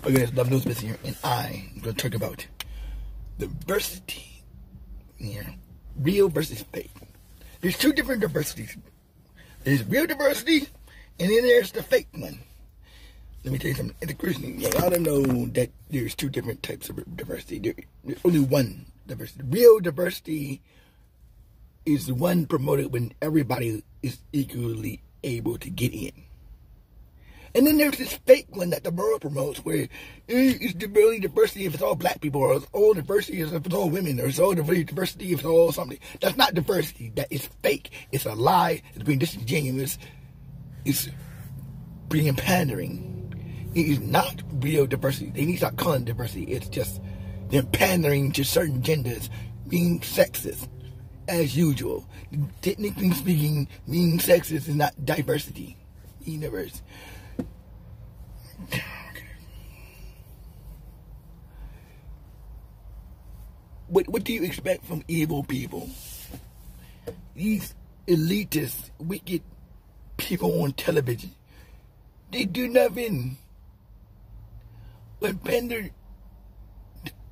Okay, guys, Love News here, and I'm going to talk about diversity here. Real versus fake. There's two different diversities. There's real diversity, and then there's the fake one. Let me tell you something. In the Christian, I don't know that there's two different types of diversity. There's only one diversity. Real diversity is the one promoted when everybody is equally able to get in. And then there's this fake one that the world promotes where it's really diversity if it's all black people, or it's all diversity if it's all women, or it's all diversity if it's all something. That's not diversity. That is fake. It's a lie. It's being disingenuous. It's being pandering. It is not real diversity. They need to stop calling it diversity. It's just them pandering to certain genders, being sexist as usual. Technically speaking, being sexist is not diversity. Universe. What do you expect from evil people? These elitist, wicked people on television, they do nothing but pander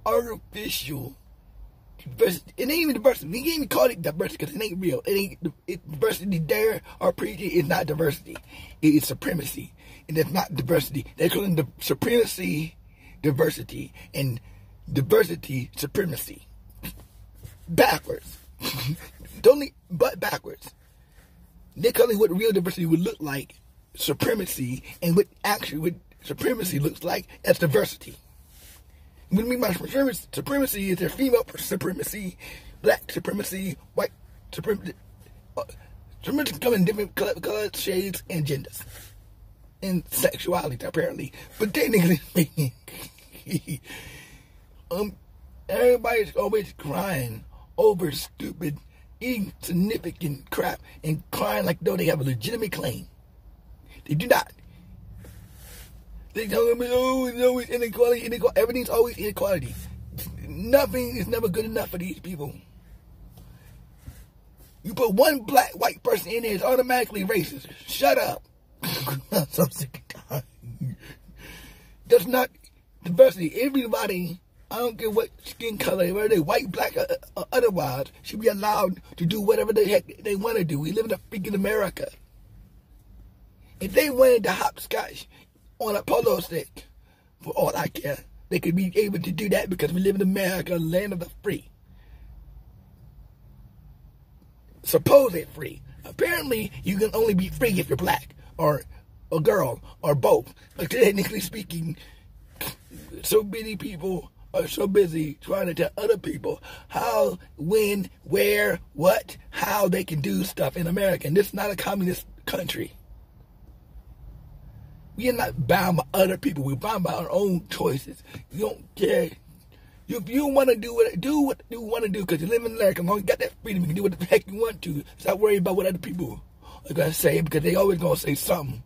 artificial diversity. It ain't even diversity. We can't even call it diversity because it ain't real. Diversity there or preaching is not diversity. It is supremacy. And it's not diversity. They're calling the supremacy diversity and diversity supremacy. Backwards. Totally but backwards. They're calling what real diversity would look like supremacy, and what supremacy looks like as diversity. What I mean by supremacy is there female supremacy, black supremacy, white supremacy. Supremacy come in different colors, shades, and genders. And sexuality, apparently. But technically speaking, everybody's always crying over stupid, insignificant crap and crying like though they have a legitimate claim. They do not. They tell me, oh, it's always inequality. Everything's always inequality. Nothing is never good enough for these people. You put one black, white person in there, it's automatically racist. Shut up. I'm so sick of time. That's not diversity. Everybody, I don't care what skin color, whether they're white, black, or otherwise, should be allowed to do whatever the heck they want to do. We live in a freaking America. If they wanted to hopscotch on a polo stick, for all I care, they could be able to do that because we live in America, land of the free. Supposedly free. Apparently, you can only be free if you're black, or a girl, or both. But technically speaking, so many people are so busy trying to tell other people how, when, where, what, how they can do stuff in America. And this is not a communist country. We are not bound by other people. We're bound by our own choices. You don't care. If you want to do what you want to do because you live in America, as long as you got that freedom, you can do what the heck you want to. Stop worrying about what other people are going to say, because they always going to say something.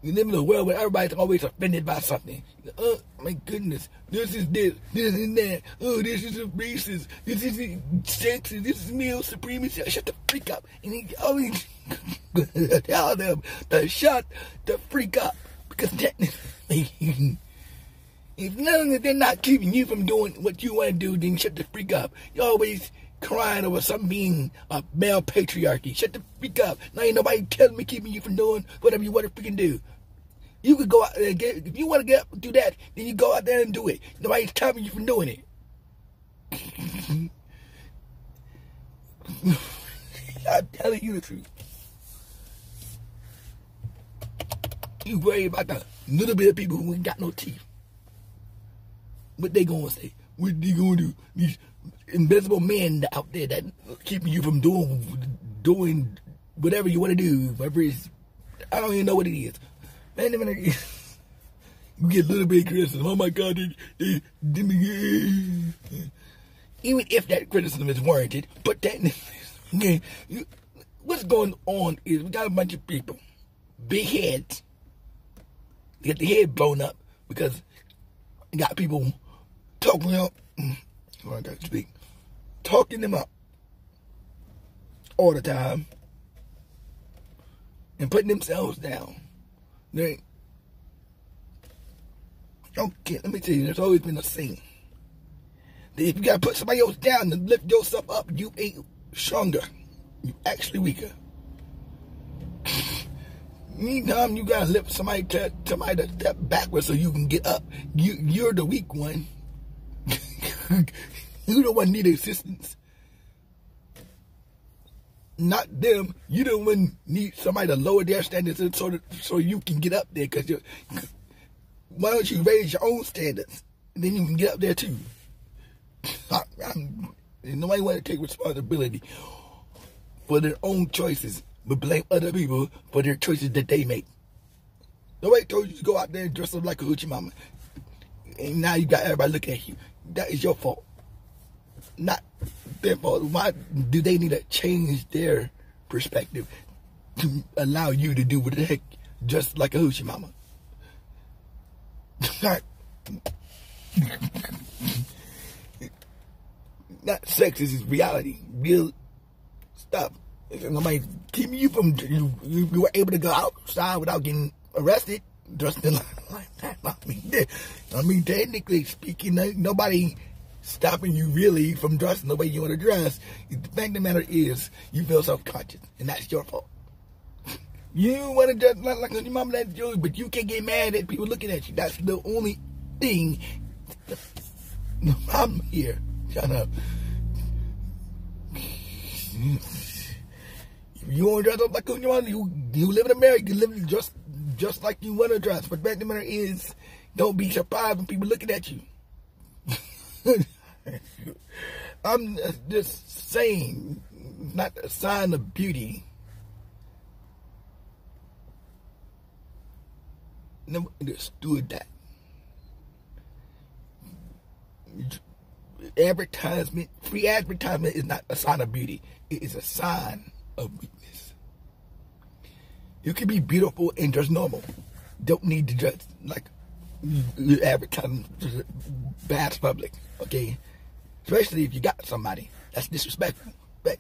You live in a world where everybody's always offended by something. Oh, my goodness. This is this is that. Oh, this is racist. This is sexist. This is male supremacy. Shut the freak up. And he always tell them to shut the freak up. Because technically, if long as they're not keeping you from doing what you want to do, then shut the freak up. You're always crying over something being a male patriarchy. Shut the freak up. Now ain't nobody telling me, keeping you from doing whatever you want to freaking do. You could go out there and if you want to get up and do that, then you go out there and do it. Nobody's stopping you from doing it. I'm telling you the truth. You worry about the little bit of people who ain't got no teeth. What they gonna say? What they gonna do? These invisible men out there that keeping you from doing whatever you want to do. Whatever it's, I don't even know what it is. Man, you get a little bit of criticism. Oh my God, they did me. Even if that criticism is warranted, but that, what's going on is we got a bunch of people, big heads, they get the head blown up because you got people talking up. I got to speak. Talking them up all the time and putting themselves down. Okay, let me tell you, there's always been a saying that if you gotta put somebody else down to lift yourself up, you ain't stronger. You actually weaker. Anytime you gotta lift somebody to step backwards so you can get up, you're the weak one. You the one need assistance. Not them. You the one need somebody to lower their standards so you can get up there. Why don't you raise your own standards and then you can get up there too? Nobody want to take responsibility for their own choices, but blame other people for their choices that they make. Nobody told you to go out there and dress up like a hoochie mama, and now you got everybody looking at you. That is your fault, not their fault. Why do they need to change their perspective to allow you to do what the heck, just like a hoochie mama? Not sex, this is reality, real stuff. Nobody keeping you from, you were able to go outside without getting arrested, dressing like that. I mean, technically speaking, nobody stopping you really from dressing the way you want to dress. The fact of the matter is, you feel self-conscious, and that's your fault. You want to dress like your mama, that's yours, but you can't get mad at people looking at you. That's the only thing. I'm here. Shut up. You want to dress up like you want, you live in America, you live just like you want to dress. But the fact of the matter is, don't be surprised when people looking at you. I'm just saying, not a sign of beauty. Never understood that. Advertisement, free advertisement is not a sign of beauty. It is a sign of weakness. You can be beautiful and dress normal. Don't need to dress like you're advertising to the vast public, okay? Especially if you got somebody. That's disrespectful. But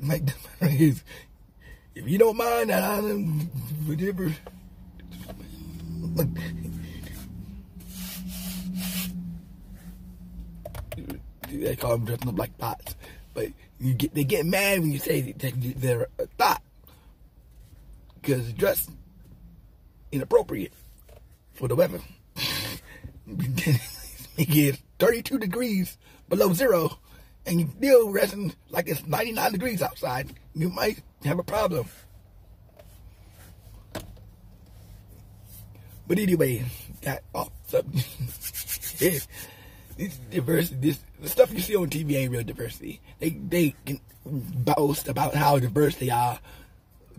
if you don't mind, whatever. They call them dressing up like thoughts, but they get mad when you say they're a thought because it's dressed inappropriate for the weather. It's 32 degrees below zero, and you still dressing like it's 99 degrees outside. You might have a problem. But anyway, got off subject. This diversity, the stuff you see on TV ain't real diversity. They can boast about how diverse they are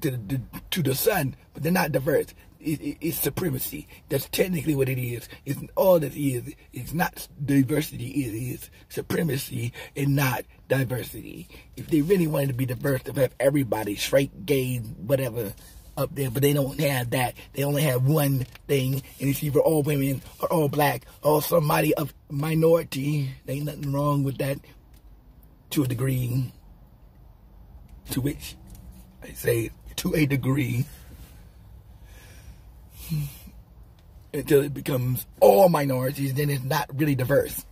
to the sun, but they're not diverse. It's supremacy. That's technically what it is. It's all that it is. It's not diversity. It is supremacy and not diversity. If they really wanted to be diverse, they'd have everybody, straight, gay, whatever, up there, but they don't have that. They only have one thing, and it's either all women or all black or somebody of minority. There ain't nothing wrong with that to a degree, to which I say to a degree, until it becomes all minorities, then it's not really diverse.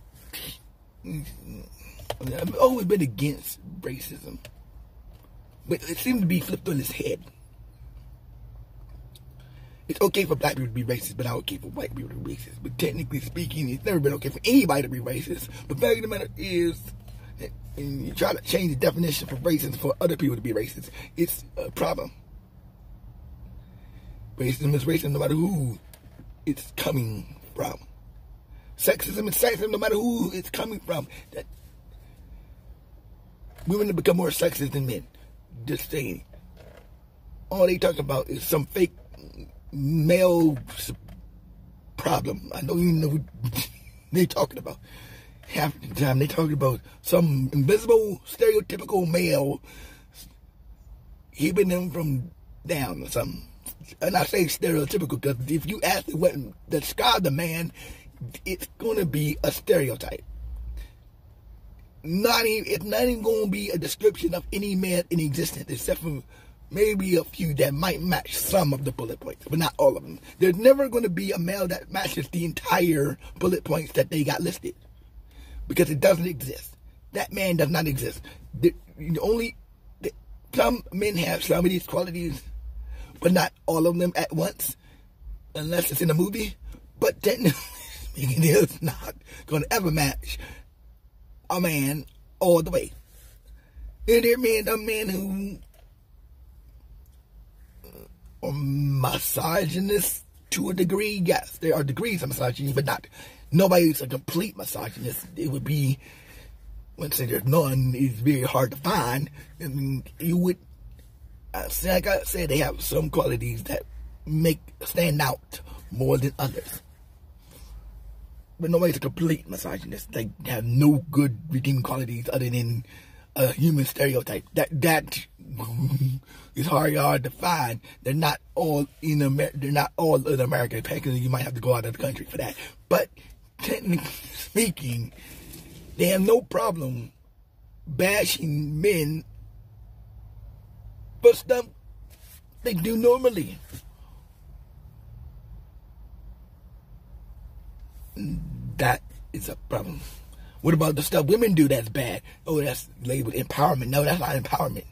I've always been against racism, but it seems to be flipped on its head. It's okay for black people to be racist, but not okay for white people to be racist. But technically speaking, it's never been okay for anybody to be racist. But the fact of the matter is, and you try to change the definition for racism for other people to be racist, it's a problem. Racism is racism no matter who it's coming from. Sexism is sexism no matter who it's coming from. That women have become more sexist than men. Just saying. All they talk about is some fake male problem. I don't even know what they're talking about. Half the time they're talking about some invisible, stereotypical male keeping them from down or something. And I say stereotypical because if you actually went and describe the man, it's going to be a stereotype. It's not even going to be a description of any man in existence except for maybe a few that might match some of the bullet points, but not all of them. There's never going to be a male that matches the entire bullet points that they got listed, because it doesn't exist. That man does not exist. Some men have some of these qualities, but not all of them at once, unless it's in a movie. But technically speaking, it's not going to ever match a man all the way. And there are men who are misogynist to a degree. Yes, there are degrees of misogyny, but nobody's a complete misogynist. It would be, once there's none, it's very hard to find. And you would, like I said, they have some qualities that stand out more than others. But nobody's a complete misogynist. They have no good redeeming qualities other than a human stereotype. That is hard to find. They're not all in America. They're not all in America. Technically, you might have to go out of the country for that. But technically speaking, they have no problem bashing men for stuff they do normally. That is a problem. What about the stuff women do that's bad? Oh, that's labeled empowerment. No, that's not empowerment.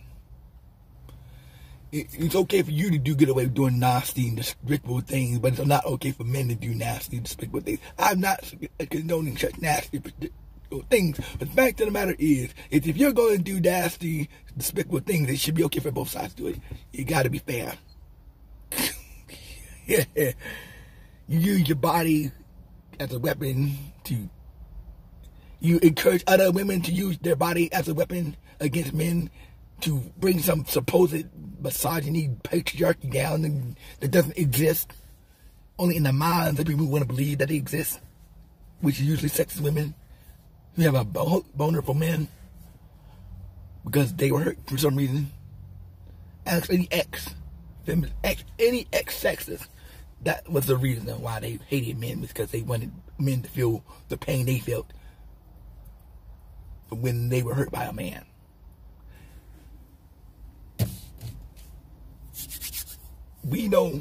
It's okay for you to get away with doing nasty and despicable things, but it's not okay for men to do nasty and despicable things. I'm not condoning such nasty things, but the fact of the matter is if you're going to do nasty, despicable things, it should be okay for both sides to do it. You got to be fair. Yeah. You use your body as a weapon you encourage other women to use their body as a weapon against men to bring some supposed misogyny, patriarchy down that doesn't exist. Only in the minds of people who want to believe that it exists, which is usually sexist women who have a boner for men because they were hurt for some reason. Ask any ex-sexist. That was the reason why they hated men, because they wanted men to feel the pain they felt when they were hurt by a man. We know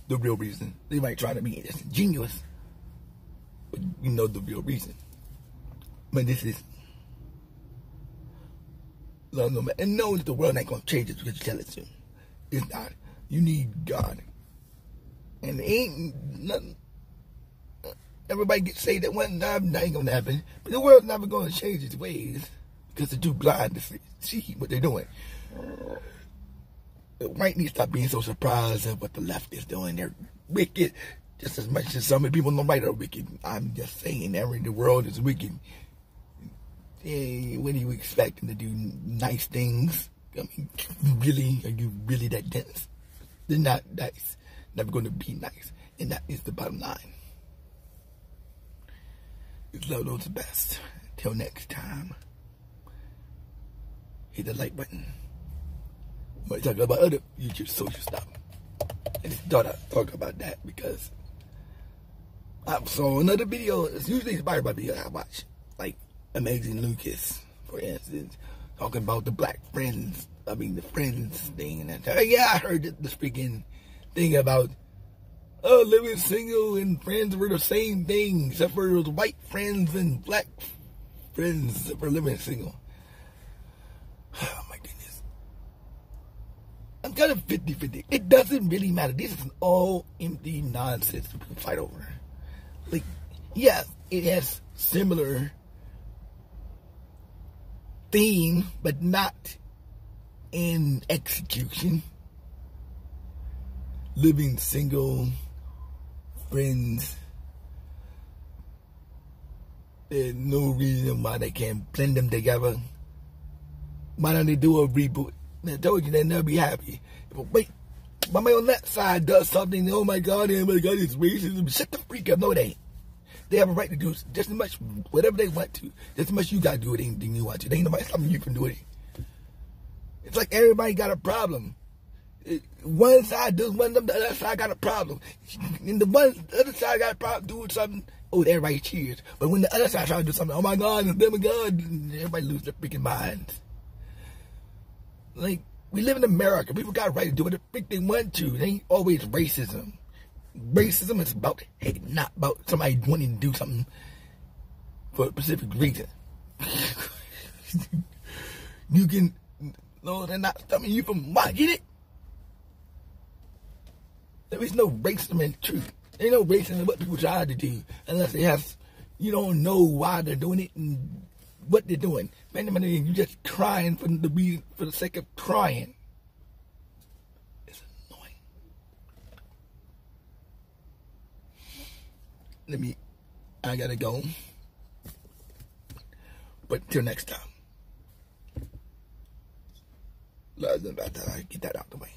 the real reason. They might try to be disingenuous, but we know the real reason. But this is love, no matter. And know that the world ain't going to change just because you tell it to. It's not. You need God. And it ain't nothing. Everybody gets saved at one time, that ain't going to happen. But the world's never going to change its ways because they're too blind to see what they're doing. The right needs to stop being so surprised at what the left is doing. They're wicked just as much as some of the people on the right are wicked. I'm just saying, the world is wicked. Hey, when do you expect them to do nice things? I mean, really? Are you really that dense? They're not nice. Never going to be nice. And that is the bottom line. It's love knows the best. Till next time, hit the like button. I'm going to talk about other YouTube social stuff. I just thought I'd talk about that because I saw another video. It's usually inspired by videos I watch. Like Amazing Lucas, for instance, talking about the black friends. I mean, the friends thing. And yeah, I heard this freaking thing about living single and friends were the same thing, except for those white friends and black friends for living single. Oh my goodness. I'm kind of 50-50. It doesn't really matter. This is all empty nonsense people fight over. Like, yeah, it has similar theme, but not in execution. Living single, friends. There's no reason why they can't blend them together. Why don't they do a reboot? I told you they'll never be happy. But wait, my man on that side does something, oh my God, it's racism. Shut the freak up. No, it ain't. They have a right to do just as much, whatever they want to. Just as much you got to do it, anything you want to. There ain't nobody stopping you from doing it. It's like everybody got a problem. One side does one of them, the other side got a problem. And the other side got a problem doing something, oh, everybody cheers. But when the other side tries to do something, oh my God, it's them and God, everybody lose their freaking minds. Like, We live in America. People got a right to do whatever they want to. It ain't always racism. Racism is about hate, not about somebody wanting to do something for a specific reason. You can, no, they're not stopping you from watching it. There is no racism in truth. There ain't no racism in what people try to do unless they have, you don't know why they're doing it and what they're doing. Man, you just crying for the sake of crying. It's annoying. I gotta go. But till next time. Love them about that. Get that out the way.